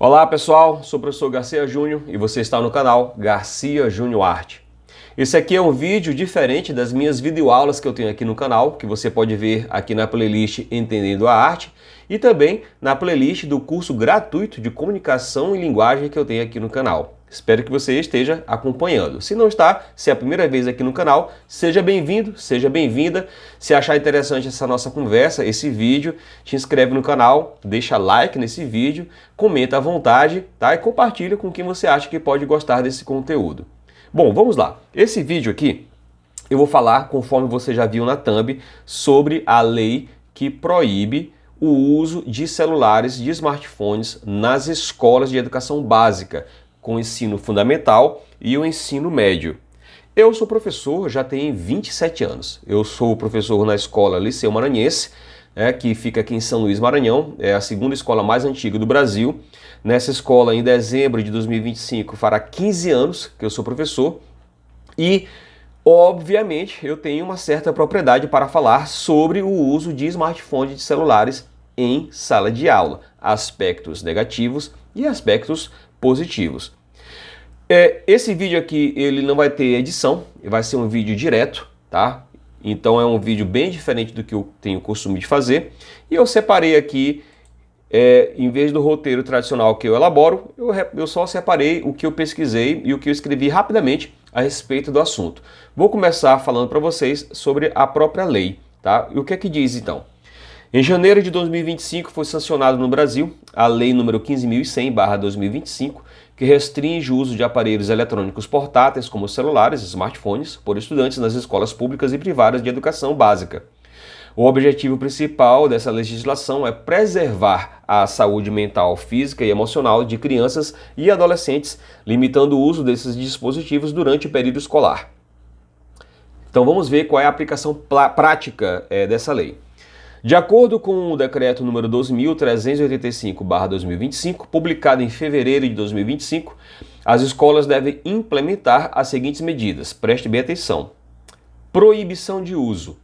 Olá pessoal, sou o professor Garcia Júnior e você está no canal Garcia Júnior Arte. Esse aqui é um vídeo diferente das minhas videoaulas que eu tenho aqui no canal, que você pode ver aqui na playlist Entendendo a Arte e também na playlist do curso gratuito de comunicação e linguagem que eu tenho aqui no canal. Espero que você esteja acompanhando. Se não está, se é a primeira vez aqui no canal, seja bem-vindo, seja bem-vinda. Se achar interessante essa nossa conversa, esse vídeo, te inscreve no canal, deixa like nesse vídeo, comenta à vontade, tá? E compartilha com quem você acha que pode gostar desse conteúdo. Bom, vamos lá. Esse vídeo aqui, eu vou falar, conforme você já viu na thumb, sobre a lei que proíbe o uso de celulares, de smartphones nas escolas de educação básica, com o ensino fundamental e o ensino médio. Eu sou professor, já tenho 27 anos. Eu sou professor na escola Liceu Maranhense, que fica aqui em São Luís, Maranhão. É a segunda escola mais antiga do Brasil. Nessa escola, em dezembro de 2025, fará 15 anos que eu sou professor. E, obviamente, eu tenho uma certa propriedade para falar sobre o uso de smartphones e de celulares em sala de aula. Aspectos negativos e aspectos positivos. Esse vídeo aqui ele não vai ter edição, vai ser um vídeo direto, tá? Então é um vídeo bem diferente do que eu tenho o costume de fazer. E eu separei aqui, em vez do roteiro tradicional que eu elaboro, eu só separei o que eu pesquisei e o que eu escrevi rapidamente a respeito do assunto. Vou começar falando para vocês sobre a própria lei, tá? E o que é que diz então? Em janeiro de 2025 foi sancionado no Brasil a Lei nº 15.100/2025, que restringe o uso de aparelhos eletrônicos portáteis como celulares e smartphones por estudantes nas escolas públicas e privadas de educação básica. O objetivo principal dessa legislação é preservar a saúde mental, física e emocional de crianças e adolescentes, limitando o uso desses dispositivos durante o período escolar. Então vamos ver qual é a aplicação prática dessa lei. De acordo com o decreto número 12.385/2025, publicado em fevereiro de 2025, as escolas devem implementar as seguintes medidas. Preste bem atenção. Proibição de uso.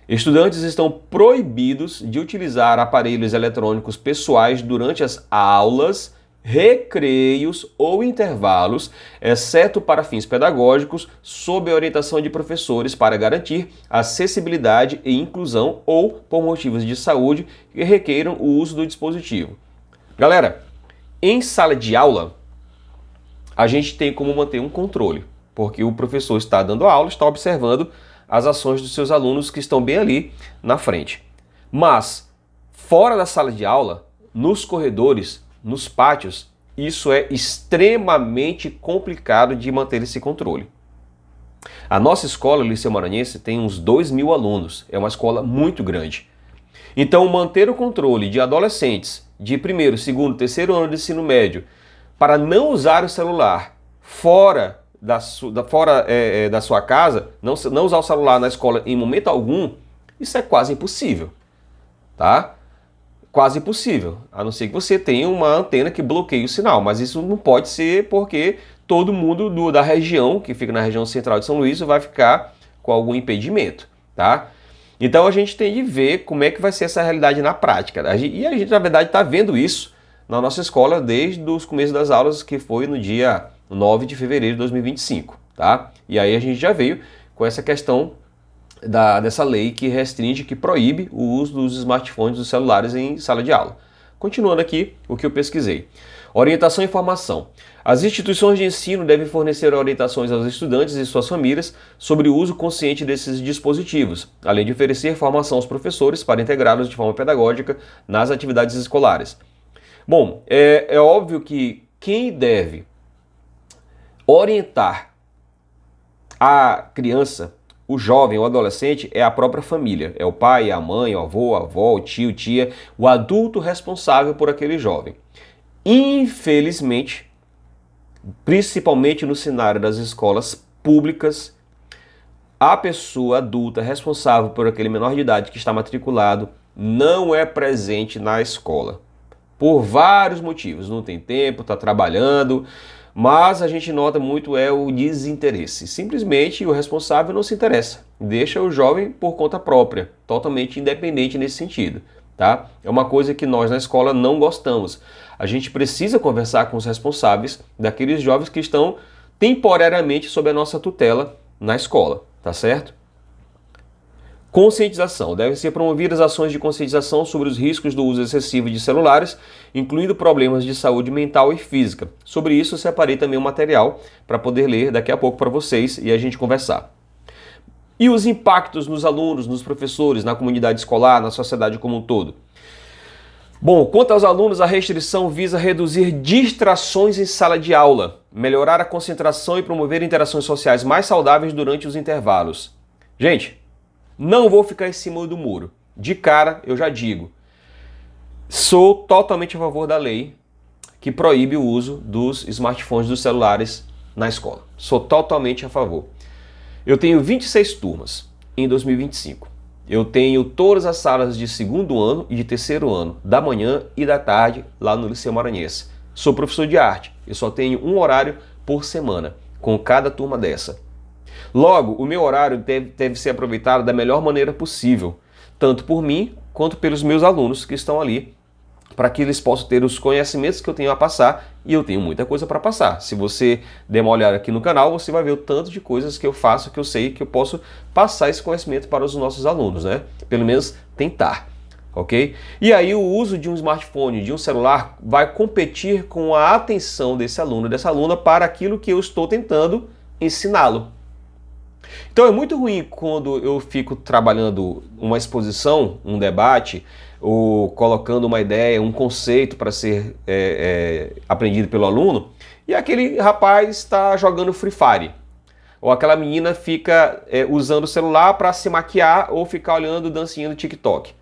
Estudantes estão proibidos de utilizar aparelhos eletrônicos pessoais durante as aulas, recreios ou intervalos, exceto para fins pedagógicos, sob a orientação de professores para garantir acessibilidade e inclusão ou por motivos de saúde que requeiram o uso do dispositivo. Galera, em sala de aula, a gente tem como manter um controle, porque o professor está dando aula, está observando as ações dos seus alunos que estão bem ali na frente. Mas, fora da sala de aula, nos corredores, nos pátios, isso é extremamente complicado de manter esse controle. A nossa escola, o Liceu Maranhense, tem uns 2.000 alunos, é uma escola muito grande. Então, manter o controle de adolescentes de primeiro, segundo, terceiro ano de ensino médio para não usar o celular fora da sua casa, não usar o celular na escola em momento algum, isso é quase impossível, tá? Quase impossível, a não ser que você tenha uma antena que bloqueie o sinal, mas isso não pode ser porque todo mundo da região, que fica na região central de São Luís, vai ficar com algum impedimento, tá? Então a gente tem de ver como é que vai ser essa realidade na prática. E a gente, na verdade, está vendo isso na nossa escola desde os começos das aulas, que foi no dia 9 de fevereiro de 2025, tá? E aí a gente já veio com essa questão dessa lei que restringe, que proíbe o uso dos smartphones, dos celulares em sala de aula. Continuando aqui o que eu pesquisei. Orientação e informação. As instituições de ensino devem fornecer orientações aos estudantes e suas famílias sobre o uso consciente desses dispositivos, além de oferecer formação aos professores para integrá-los de forma pedagógica nas atividades escolares. Bom, é óbvio que quem deve orientar a criança, o jovem, o adolescente, é a própria família. É o pai, a mãe, o avô, a avó, o tio, tia, o adulto responsável por aquele jovem. Infelizmente, principalmente no cenário das escolas públicas, a pessoa adulta responsável por aquele menor de idade que está matriculado não é presente na escola. Por vários motivos. Não tem tempo, está trabalhando, mas a gente nota muito o desinteresse. Simplesmente o responsável não se interessa. Deixa o jovem por conta própria, totalmente independente nesse sentido, tá? É uma coisa que nós na escola não gostamos. A gente precisa conversar com os responsáveis daqueles jovens que estão temporariamente sob a nossa tutela na escola, tá certo? Conscientização. Devem ser promovidas ações de conscientização sobre os riscos do uso excessivo de celulares, incluindo problemas de saúde mental e física. Sobre isso, eu separei também um material para poder ler daqui a pouco para vocês e a gente conversar. E os impactos nos alunos, nos professores, na comunidade escolar, na sociedade como um todo? Bom, quanto aos alunos, a restrição visa reduzir distrações em sala de aula, melhorar a concentração e promover interações sociais mais saudáveis durante os intervalos. Gente, não vou ficar em cima do muro. De cara, eu já digo, sou totalmente a favor da lei que proíbe o uso dos smartphones, dos celulares na escola. Sou totalmente a favor. Eu tenho 26 turmas em 2025. Eu tenho todas as salas de segundo ano e de terceiro ano, da manhã e da tarde, lá no Liceu Maranhense. Sou professor de arte. Eu só tenho um horário por semana, com cada turma dessa. Logo, o meu horário deve ser aproveitado da melhor maneira possível, tanto por mim quanto pelos meus alunos que estão ali, para que eles possam ter os conhecimentos que eu tenho a passar, e eu tenho muita coisa para passar. Se você der uma olhada aqui no canal, você vai ver o tanto de coisas que eu faço, que eu sei que eu posso passar esse conhecimento para os nossos alunos, né? Pelo menos tentar, ok? E aí o uso de um smartphone, de um celular, vai competir com a atenção desse aluno, dessa aluna, para aquilo que eu estou tentando ensiná-lo. Então é muito ruim quando eu fico trabalhando uma exposição, um debate, ou colocando uma ideia, um conceito para ser aprendido pelo aluno, e aquele rapaz está jogando Free Fire. Ou aquela menina fica usando o celular para se maquiar ou ficar olhando dancinha no TikTok.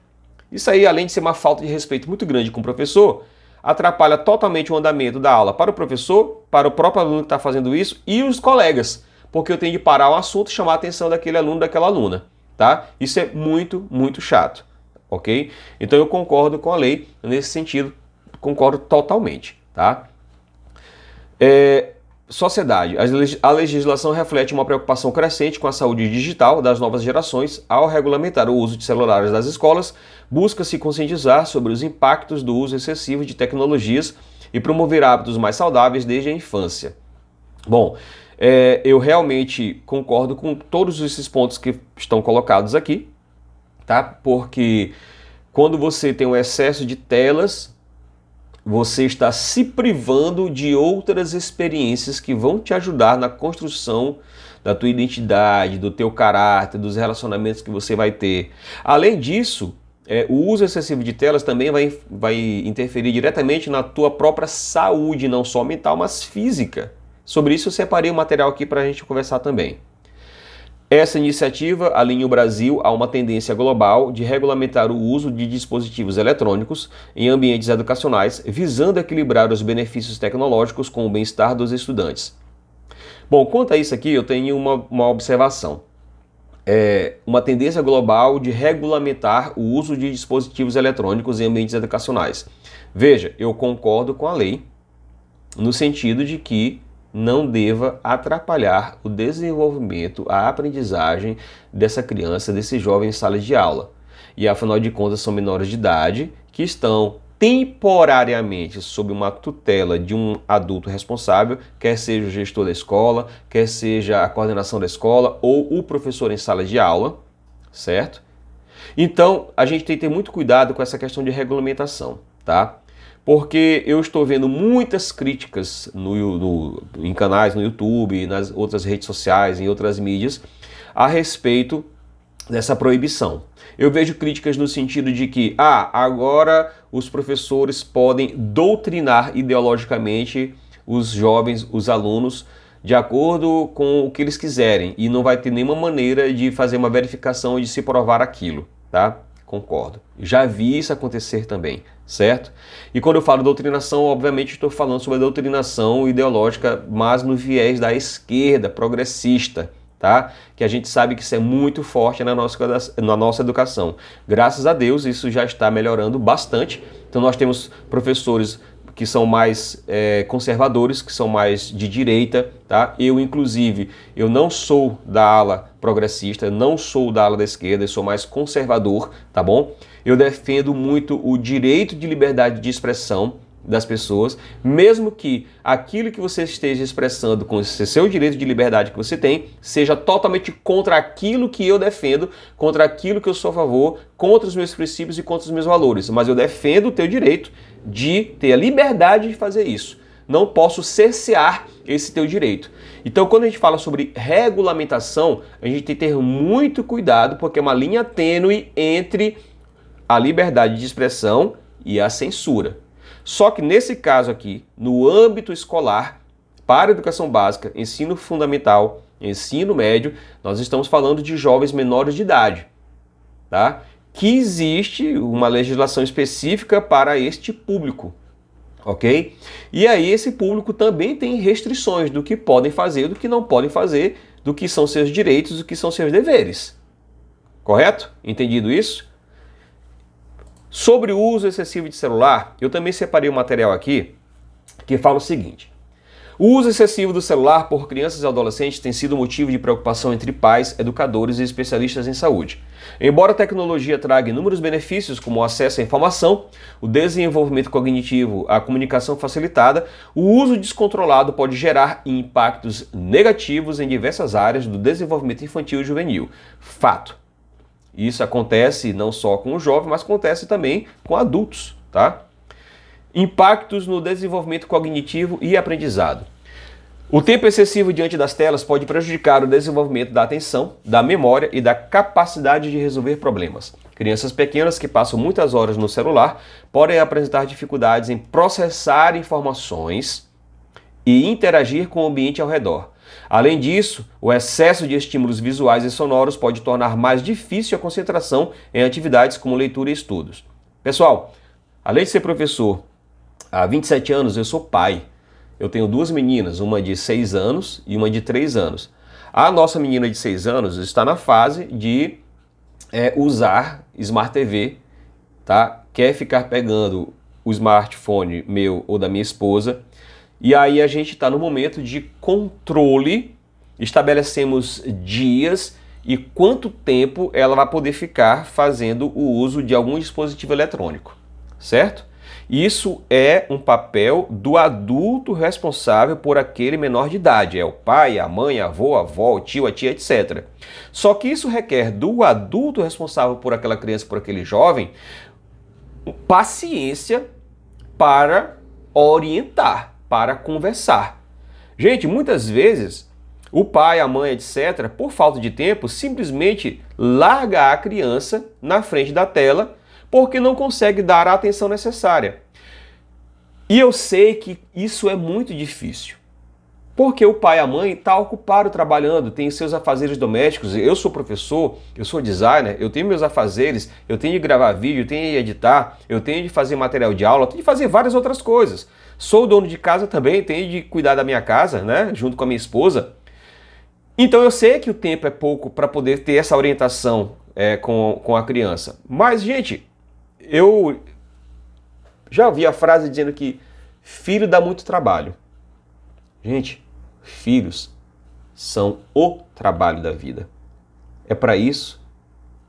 Isso aí, além de ser uma falta de respeito muito grande com o professor, atrapalha totalmente o andamento da aula para o professor, para o próprio aluno que está fazendo isso e os colegas. Porque eu tenho de parar um assunto e chamar a atenção daquele aluno, daquela aluna, tá? Isso é muito, muito chato, ok? Então eu concordo com a lei nesse sentido, concordo totalmente, tá? Sociedade. A legislação reflete uma preocupação crescente com a saúde digital das novas gerações. Ao regulamentar o uso de celulares nas escolas, busca-se conscientizar sobre os impactos do uso excessivo de tecnologias e promover hábitos mais saudáveis desde a infância. Bom, eu realmente concordo com todos esses pontos que estão colocados aqui, tá? Porque quando você tem um excesso de telas, você está se privando de outras experiências que vão te ajudar na construção da tua identidade, do teu caráter, dos relacionamentos que você vai ter. Além disso, o uso excessivo de telas também vai interferir diretamente na tua própria saúde, não só mental, mas física. Sobre isso eu separei um material aqui para a gente conversar também. Essa iniciativa alinha o Brasil a uma tendência global de regulamentar o uso de dispositivos eletrônicos em ambientes educacionais, visando equilibrar os benefícios tecnológicos com o bem-estar dos estudantes. Bom, quanto a isso aqui, eu tenho uma observação. Uma tendência global de regulamentar o uso de dispositivos eletrônicos em ambientes educacionais. Veja, eu concordo com a lei, no sentido de que não deva atrapalhar o desenvolvimento, a aprendizagem dessa criança, desse jovem em sala de aula. E afinal de contas são menores de idade que estão temporariamente sob uma tutela de um adulto responsável, quer seja o gestor da escola, quer seja a coordenação da escola ou o professor em sala de aula, certo? Então a gente tem que ter muito cuidado com essa questão de regulamentação, tá? Porque eu estou vendo muitas críticas em canais no YouTube, nas outras redes sociais, em outras mídias, a respeito dessa proibição. Eu vejo críticas no sentido de que, agora os professores podem doutrinar ideologicamente os jovens, os alunos, de acordo com o que eles quiserem, e não vai ter nenhuma maneira de fazer uma verificação e de se provar aquilo, tá? Concordo. Já vi isso acontecer também, certo? E quando eu falo doutrinação, obviamente estou falando sobre a doutrinação ideológica, mas no viés da esquerda progressista, tá? Que a gente sabe que isso é muito forte na nossa educação. Graças a Deus isso já está melhorando bastante. Então nós temos professores que são mais conservadores, que são mais de direita, tá? Eu, inclusive, eu não sou da ala progressista, não sou da ala da esquerda, eu sou mais conservador, tá bom? Eu defendo muito o direito de liberdade de expressão das pessoas, mesmo que aquilo que você esteja expressando com esse seu direito de liberdade que você tem, seja totalmente contra aquilo que eu defendo, contra aquilo que eu sou a favor, contra os meus princípios e contra os meus valores. Mas eu defendo o teu direito de ter a liberdade de fazer isso. Não posso cercear esse teu direito. Então, quando a gente fala sobre regulamentação, a gente tem que ter muito cuidado, porque é uma linha tênue entre a liberdade de expressão e a censura. Só que nesse caso aqui, no âmbito escolar, para educação básica, ensino fundamental, ensino médio, nós estamos falando de jovens menores de idade, tá? Que existe uma legislação específica para este público, ok? E aí esse público também tem restrições do que podem fazer, do que não podem fazer, do que são seus direitos, do que são seus deveres. Correto? Entendido isso? Sobre o uso excessivo de celular, eu também separei um material aqui que fala o seguinte: o uso excessivo do celular por crianças e adolescentes tem sido motivo de preocupação entre pais, educadores e especialistas em saúde. Embora a tecnologia traga inúmeros benefícios, como o acesso à informação, o desenvolvimento cognitivo, a comunicação facilitada, o uso descontrolado pode gerar impactos negativos em diversas áreas do desenvolvimento infantil e juvenil. Fato. Isso acontece não só com o jovem, mas acontece também com adultos, tá? Impactos no desenvolvimento cognitivo e aprendizado. O tempo excessivo diante das telas pode prejudicar o desenvolvimento da atenção, da memória e da capacidade de resolver problemas. Crianças pequenas que passam muitas horas no celular podem apresentar dificuldades em processar informações e interagir com o ambiente ao redor. Além disso, o excesso de estímulos visuais e sonoros pode tornar mais difícil a concentração em atividades como leitura e estudos. Pessoal, além de ser professor, há 27 anos eu sou pai. Eu tenho duas meninas, uma de 6 anos e uma de 3 anos. A nossa menina de 6 anos está na fase de usar Smart TV, tá? Quer ficar pegando o smartphone meu ou da minha esposa. E aí a gente está no momento de controle, estabelecemos dias e quanto tempo ela vai poder ficar fazendo o uso de algum dispositivo eletrônico, certo? Isso é um papel do adulto responsável por aquele menor de idade, é o pai, a mãe, a avó, a avó, o tio, a tia, etc. Só que isso requer do adulto responsável por aquela criança, por aquele jovem, paciência para orientar, para conversar. Gente, muitas vezes o pai, a mãe, etc., por falta de tempo, simplesmente larga a criança na frente da tela porque não consegue dar a atenção necessária. E eu sei que isso é muito difícil, porque o pai e a mãe estão ocupados trabalhando, tem seus afazeres domésticos. Eu sou professor, eu sou designer, eu tenho meus afazeres, eu tenho de gravar vídeo, eu tenho de editar, eu tenho de fazer material de aula, eu tenho de fazer várias outras coisas. Sou dono de casa também, tenho de cuidar da minha casa, né, junto com a minha esposa. Então eu sei que o tempo é pouco para poder ter essa orientação com a criança. Mas, gente, eu já ouvi a frase dizendo que filho dá muito trabalho. Gente, filhos são o trabalho da vida. É para isso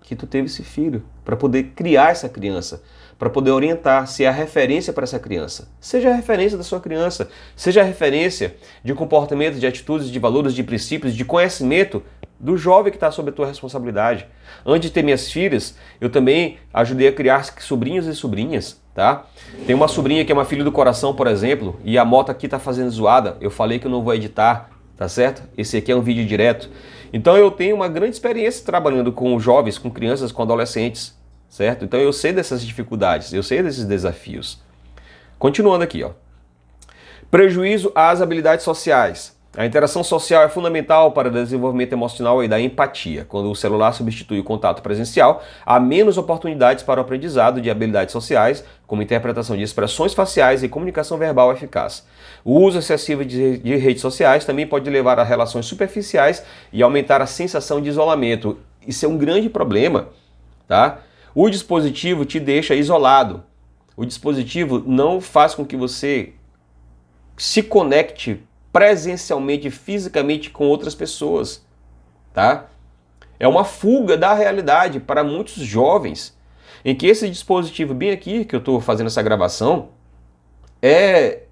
que tu teve esse filho, para poder criar essa criança, para poder orientar, ser a referência para essa criança. Seja a referência da sua criança, seja a referência de comportamento, de atitudes, de valores, de princípios, de conhecimento do jovem que está sob a tua responsabilidade. Antes de ter minhas filhas, eu também ajudei a criar sobrinhos e sobrinhas, tá? Tem uma sobrinha que é uma filha do coração, por exemplo, e a moto aqui tá fazendo zoada. Eu falei que eu não vou editar, tá certo? Esse aqui é um vídeo direto. Então eu tenho uma grande experiência trabalhando com jovens, com crianças, com adolescentes, certo? Então eu sei dessas dificuldades, eu sei desses desafios. Continuando aqui, ó. Prejuízo às habilidades sociais. A interação social é fundamental para o desenvolvimento emocional e da empatia. Quando o celular substitui o contato presencial, há menos oportunidades para o aprendizado de habilidades sociais, como interpretação de expressões faciais e comunicação verbal eficaz. O uso excessivo de redes sociais também pode levar a relações superficiais e aumentar a sensação de isolamento. Isso é um grande problema, tá? O dispositivo te deixa isolado. o dispositivo não faz com que você se conecte presencialmente, fisicamente com outras pessoas, tá? É uma fuga da realidade para muitos jovens, em que esse dispositivo bem aqui, que eu estou fazendo essa gravação, é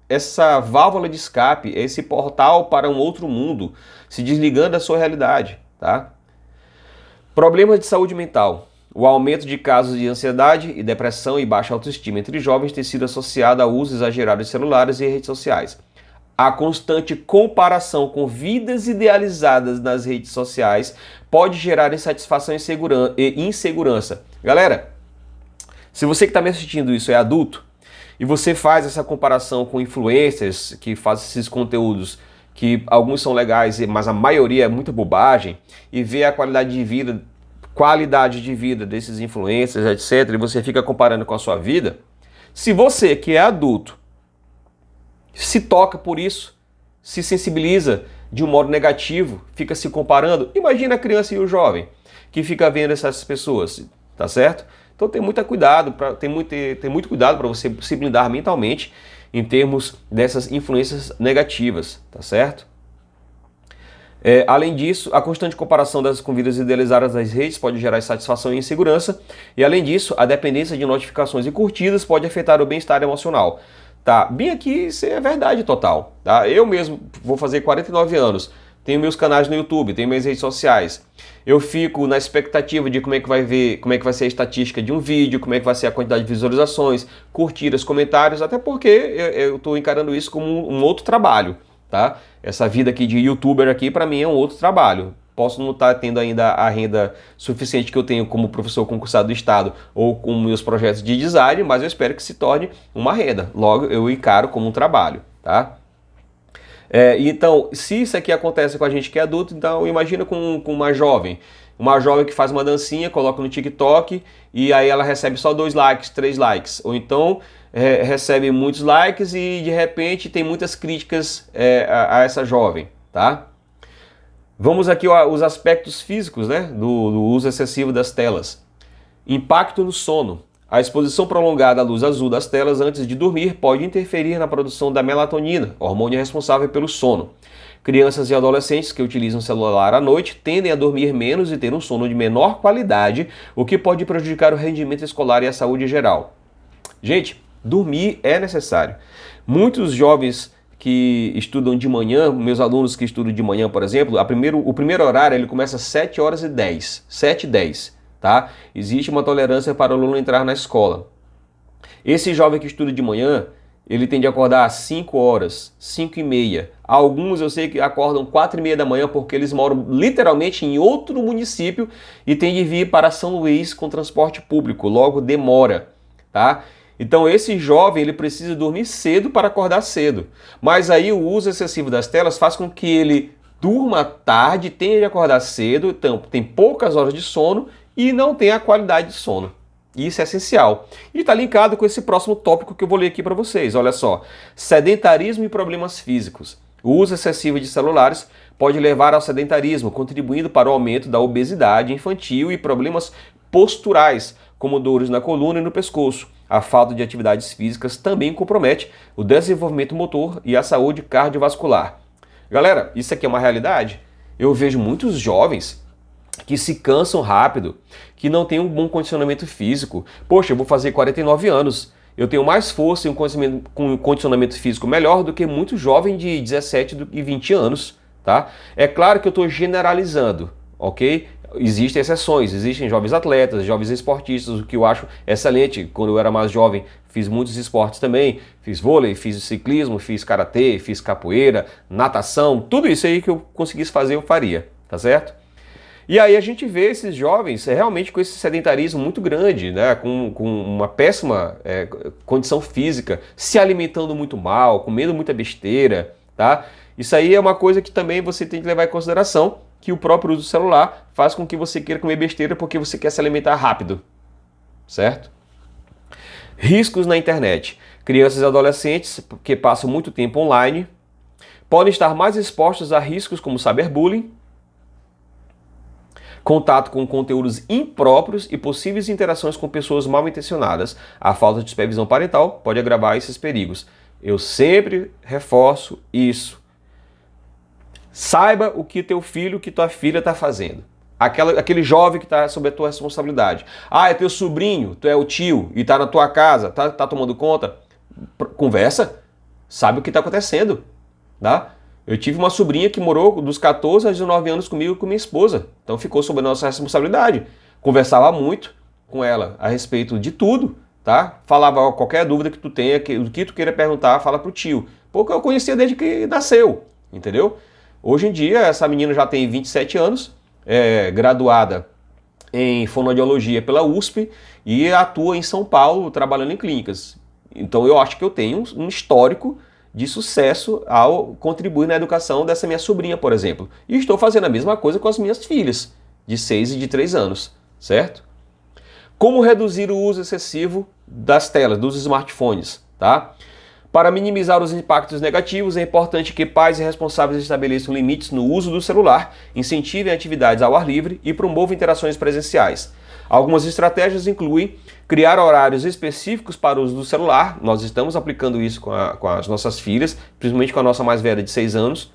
essa válvula de escape, é esse portal para um outro mundo, se desligando da sua realidade, tá? Problemas de saúde mental. O aumento de casos de ansiedade e depressão e baixa autoestima entre jovens tem sido associado ao uso exagerado de celulares e redes sociais. A constante comparação com vidas idealizadas nas redes sociais pode gerar insatisfação e insegurança. Galera, se você que está me assistindo isso é adulto e você faz essa comparação com influencers que fazem esses conteúdos, que alguns são legais, mas a maioria é muita bobagem, e vê a qualidade de vida desses influencers, etc., e você fica comparando com a sua vida, se você que é adulto se toca por isso, se sensibiliza de um modo negativo, fica se comparando, imagina a criança e o jovem que fica vendo essas pessoas, tá certo? Então tem muito cuidado para você se blindar mentalmente em termos dessas influências negativas, tá certo? Além disso, a constante comparação das com vidas idealizadas das redes pode gerar insatisfação e insegurança, e além disso, a dependência de notificações e curtidas pode afetar o bem-estar emocional. Tá, bem aqui isso é verdade total, tá? Eu mesmo vou fazer 49 anos, tenho meus canais no YouTube, tenho minhas redes sociais. Eu fico na expectativa de como é que vai ser a estatística de um vídeo, como é que vai ser a quantidade de visualizações, curtidas, comentários, até porque eu estou encarando isso como um outro trabalho, tá? Essa vida aqui de youtuber aqui para mim é um outro trabalho. Posso não estar tendo ainda a renda suficiente que eu tenho como professor concursado do Estado ou com meus projetos de design, mas eu espero que se torne uma renda. Logo, eu encaro como um trabalho, tá? Então, se isso aqui acontece com a gente que é adulto, então imagina com uma jovem que faz uma dancinha, coloca no TikTok e aí ela recebe só 2 likes, 3 likes, ou então recebe muitos likes e de repente tem muitas críticas a essa jovem, tá? Vamos aqui os aspectos físicos, né, do uso excessivo das telas. Impacto no sono. A exposição prolongada à luz azul das telas antes de dormir pode interferir na produção da melatonina, hormônio responsável pelo sono. Crianças e adolescentes que utilizam celular à noite tendem a dormir menos e ter um sono de menor qualidade, o que pode prejudicar o rendimento escolar e a saúde geral. Gente, dormir é necessário. Muitos jovens que estudam de manhã, meus alunos que estudam de manhã, por exemplo, o primeiro horário ele começa às 7h10, 7h10, tá? Existe uma tolerância para o aluno entrar na escola. Esse jovem que estuda de manhã, ele tende a acordar às 5h, 5h30. Alguns eu sei que acordam 4h30 da manhã porque eles moram literalmente em outro município e tem de vir para São Luís com transporte público, logo demora, tá? Então esse jovem ele precisa dormir cedo para acordar cedo, mas aí o uso excessivo das telas faz com que ele durma tarde, tenha de acordar cedo, então tem poucas horas de sono e não tem a qualidade de sono. Isso é essencial. E está linkado com esse próximo tópico que eu vou ler aqui para vocês. Olha só, sedentarismo e problemas físicos. O uso excessivo de celulares pode levar ao sedentarismo, contribuindo para o aumento da obesidade infantil e problemas posturais, como dores na coluna e no pescoço. A falta de atividades físicas também compromete o desenvolvimento motor e a saúde cardiovascular. Galera, isso aqui é uma realidade? Eu vejo muitos jovens que se cansam rápido, que não têm um bom condicionamento físico. Poxa, eu vou fazer 49 anos, eu tenho mais força e um condicionamento físico melhor do que muito jovem de 17 e 20 anos, tá? É claro que eu estou generalizando, ok? Existem exceções, existem jovens atletas, jovens esportistas, o que eu acho excelente. Quando eu era mais jovem, fiz muitos esportes também, fiz vôlei, fiz ciclismo, fiz karatê, fiz capoeira, natação, tudo isso aí que eu conseguisse fazer eu faria, tá certo? E aí a gente vê esses jovens realmente com esse sedentarismo muito grande, né? com uma péssima condição física, se alimentando muito mal, comendo muita besteira, tá? Isso aí é uma coisa que também você tem que levar em consideração, que o próprio uso do celular faz com que você queira comer besteira porque você quer se alimentar rápido, certo? Riscos na internet. Crianças e adolescentes que passam muito tempo online podem estar mais expostos a riscos como cyberbullying, contato com conteúdos impróprios e possíveis interações com pessoas mal intencionadas. A falta de supervisão parental pode agravar esses perigos. Eu sempre reforço isso. Saiba o que teu filho, o que tua filha está fazendo. Aquele jovem que está sob a tua responsabilidade. Ah, é teu sobrinho, tu é o tio e está na tua casa, tá tomando conta. Conversa, sabe o que está acontecendo, tá? Eu tive uma sobrinha que morou dos 14 aos 19 anos comigo e com minha esposa. Então ficou sob a nossa responsabilidade. Conversava muito com ela a respeito de tudo, tá? Falava qualquer dúvida que tu tenha, o que tu queira perguntar, fala pro tio. Porque eu conhecia desde que nasceu, entendeu? Hoje em dia, essa menina já tem 27 anos, é graduada em fonoaudiologia pela USP e atua em São Paulo trabalhando em clínicas. Então eu acho que eu tenho um histórico de sucesso ao contribuir na educação dessa minha sobrinha, por exemplo. E estou fazendo a mesma coisa com as minhas filhas, de 6 e de 3 anos, certo? Como reduzir o uso excessivo das telas, dos smartphones, tá? Para minimizar os impactos negativos, é importante que pais e responsáveis estabeleçam limites no uso do celular, incentivem atividades ao ar livre e promovam interações presenciais. Algumas estratégias incluem criar horários específicos para o uso do celular. Nós estamos aplicando isso com as nossas filhas, principalmente com a nossa mais velha de 6 anos.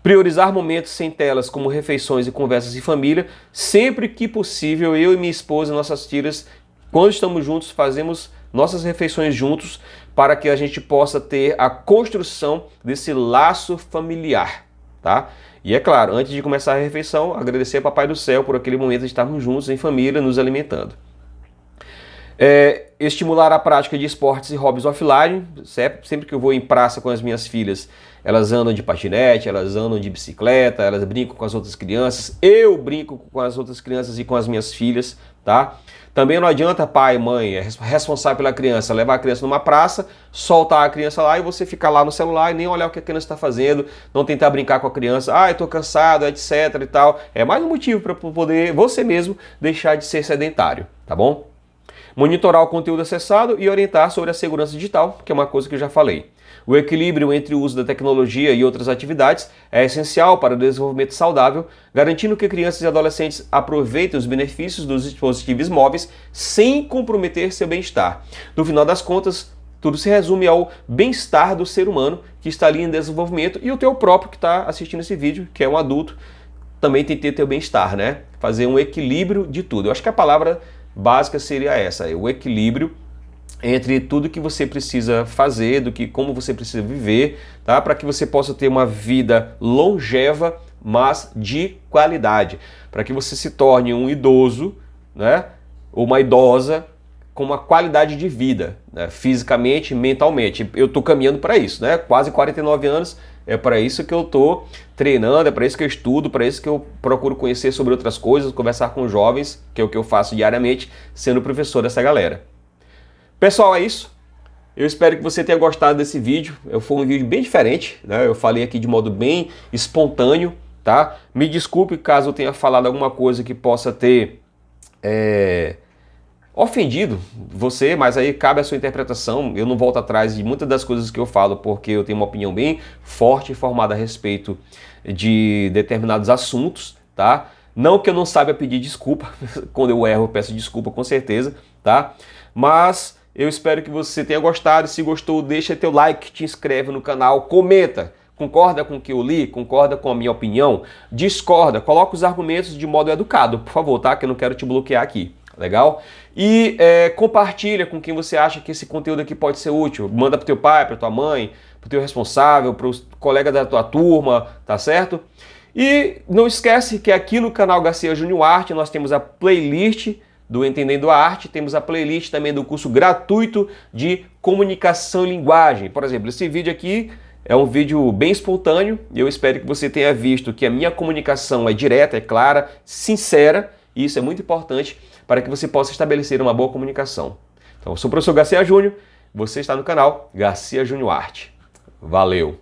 Priorizar momentos sem telas, como refeições e conversas em família. Sempre que possível, eu e minha esposa e nossas filhas, quando estamos juntos, fazemos nossas refeições juntos para que a gente possa ter a construção desse laço familiar, tá? E é claro, antes de começar a refeição, agradecer a Papai do Céu por aquele momento de estarmos juntos em família, nos alimentando. Estimular a prática de esportes e hobbies offline. Sempre que eu vou em praça com as minhas filhas, elas andam de patinete, elas andam de bicicleta, elas brincam com as outras crianças, eu brinco com as outras crianças e com as minhas filhas, tá? Também não adianta pai, mãe, é responsável pela criança, levar a criança numa praça, soltar a criança lá e você ficar lá no celular e nem olhar o que a criança está fazendo, não tentar brincar com a criança, eu tô cansado, etc e tal. É mais um motivo para poder você mesmo deixar de ser sedentário, tá bom? Monitorar o conteúdo acessado e orientar sobre a segurança digital, que é uma coisa que eu já falei. O equilíbrio entre o uso da tecnologia e outras atividades é essencial para o desenvolvimento saudável, garantindo que crianças e adolescentes aproveitem os benefícios dos dispositivos móveis sem comprometer seu bem-estar. No final das contas, tudo se resume ao bem-estar do ser humano que está ali em desenvolvimento e o teu próprio que está assistindo esse vídeo, que é um adulto, também tem que ter teu bem-estar, né? Fazer um equilíbrio de tudo. Eu acho que a palavra básica seria essa, o equilíbrio entre tudo que você precisa fazer, como você precisa viver, tá? Para que você possa ter uma vida longeva, mas de qualidade. Para que você se torne um idoso, né? Ou uma idosa com uma qualidade de vida, né? Fisicamente, mentalmente. Eu estou caminhando para isso, né? Quase 49 anos, é para isso que eu estou treinando, é para isso que eu estudo, para isso que eu procuro conhecer sobre outras coisas, conversar com jovens, que é o que eu faço diariamente, sendo professor dessa galera. Pessoal, é isso. Eu espero que você tenha gostado desse vídeo. Foi um vídeo bem diferente, né? Eu falei aqui de modo bem espontâneo, tá? Me desculpe caso eu tenha falado alguma coisa que possa ter ofendido você, mas aí cabe a sua interpretação. Eu não volto atrás de muitas das coisas que eu falo, porque eu tenho uma opinião bem forte e formada a respeito de determinados assuntos, tá? Não que eu não saiba pedir desculpa, quando eu erro eu peço desculpa com certeza, tá? Mas eu espero que você tenha gostado. Se gostou, deixa teu like, te inscreve no canal, comenta. Concorda com o que eu li? Concorda com a minha opinião? Discorda? Coloca os argumentos de modo educado, por favor, tá? Que eu não quero te bloquear aqui. Legal? E compartilha com quem você acha que esse conteúdo aqui pode ser útil. Manda pro teu pai, pra tua mãe, pro teu responsável, pros colegas da tua turma, tá certo? E não esquece que aqui no canal Garcia Júnior Arte nós temos a playlist do Entendendo a Arte, temos a playlist também do curso gratuito de Comunicação e Linguagem. Por exemplo, esse vídeo aqui é um vídeo bem espontâneo e eu espero que você tenha visto que a minha comunicação é direta, é clara, sincera, e isso é muito importante para que você possa estabelecer uma boa comunicação. Então, eu sou o professor Garcia Júnior, você está no canal Garcia Júnior Arte. Valeu!